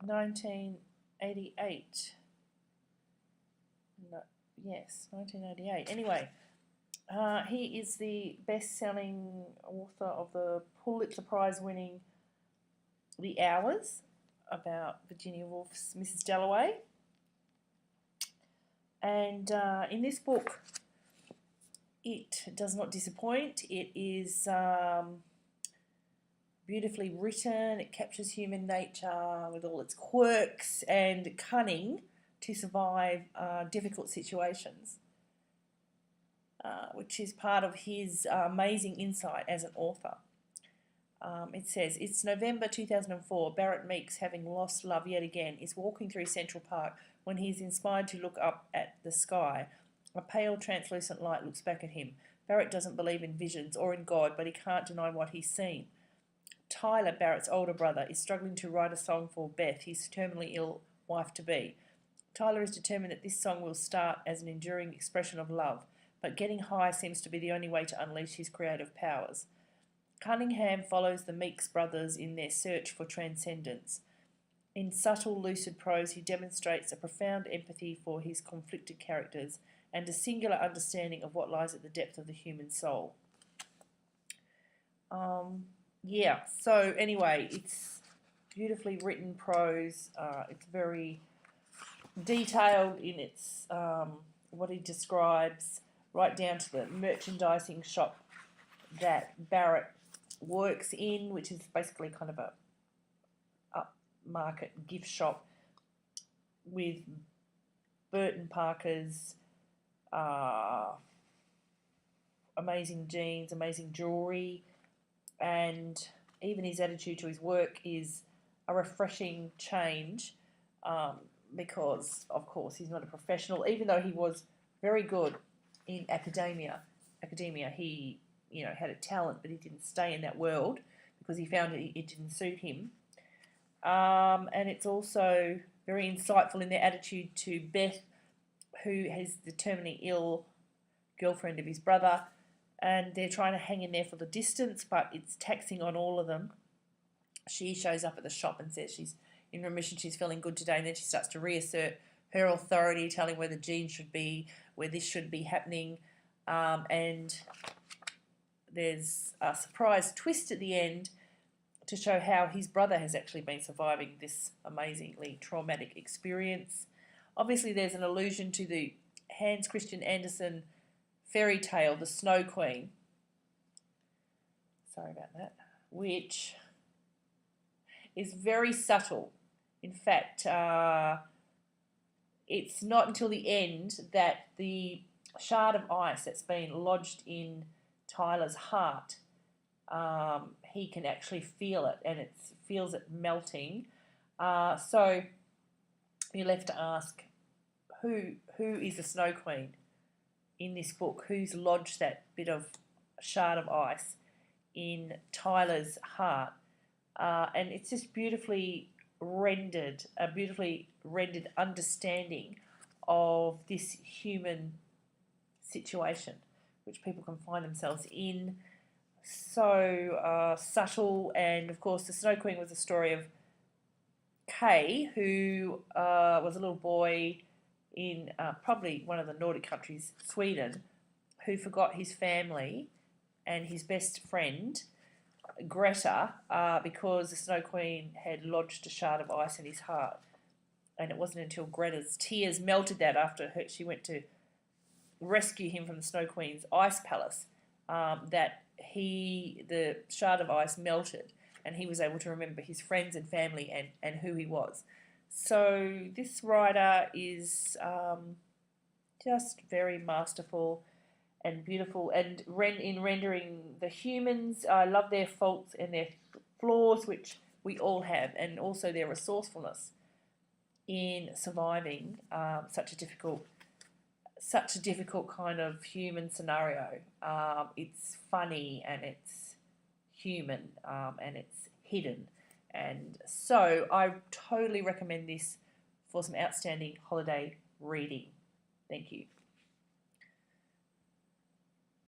1988. No, yes, 1988. Anyway, he is the best-selling author of the Pulitzer Prize-winning The Hours, about Virginia Woolf's Mrs. Dalloway. And in this book, it does not disappoint. It is beautifully written. It captures human nature with all its quirks and cunning to survive difficult situations, which is part of his amazing insight as an author. It says, it's November 2004. Barrett Meeks, having lost love yet again, is walking through Central Park when he is inspired to look up at the sky. A pale, translucent light looks back at him. Barrett doesn't believe in visions or in God, but he can't deny what he's seen. Tyler, Barrett's older brother, is struggling to write a song for Beth, his terminally ill wife-to-be. Tyler is determined that this song will start as an enduring expression of love, but getting high seems to be the only way to unleash his creative powers. Cunningham follows the Meeks brothers in their search for transcendence. In subtle, lucid prose, he demonstrates a profound empathy for his conflicted characters and a singular understanding of what lies at the depth of the human soul. Yeah, so anyway, it's beautifully written prose. It's very detailed in its what he describes, right down to the merchandising shop that Barrett works in, which is basically kind of a upmarket gift shop with Burton Parker's amazing jeans, amazing jewellery, and even his attitude to his work is a refreshing change, because, of course, he's not a professional. Even though he was very good in academia, he, had a talent, but he didn't stay in that world because he found it didn't suit him. And it's also very insightful in their attitude to Beth, who is the terminally ill girlfriend of his brother, and they're trying to hang in there for the distance, but it's taxing on all of them. She shows up at the shop and says she's in remission, she's feeling good today, and then she starts to reassert her authority, telling where the genes should be, where this should be happening, and there's a surprise twist at the end to show how his brother has actually been surviving this amazingly traumatic experience. Obviously, there's an allusion to the Hans Christian Andersen fairy tale, The Snow Queen. Sorry about that. Which is very subtle. In fact, it's not until the end that the shard of ice that's been lodged in Tyler's heart, he can actually feel it, and it feels it melting. So you're left to ask, who is the Snow Queen in this book? Who's lodged that bit of shard of ice in Tyler's heart? And it's just beautifully rendered, a beautifully rendered understanding of this human situation which people can find themselves in. So subtle, and of course the Snow Queen was a story of Kay, who was a little boy in probably one of the Nordic countries, Sweden, who forgot his family and his best friend, Greta, because the Snow Queen had lodged a shard of ice in his heart. And it wasn't until Greta's tears melted that after she went to rescue him from the Snow Queen's ice palace, that the shard of ice melted and he was able to remember his friends and family and who he was. So this writer is just very masterful and beautiful, and in rendering the humans. I love their faults and their flaws, which we all have, and also their resourcefulness in surviving such a difficult kind of human scenario. It's funny and it's human and it's hidden. And so I totally recommend this for some outstanding holiday reading. Thank you.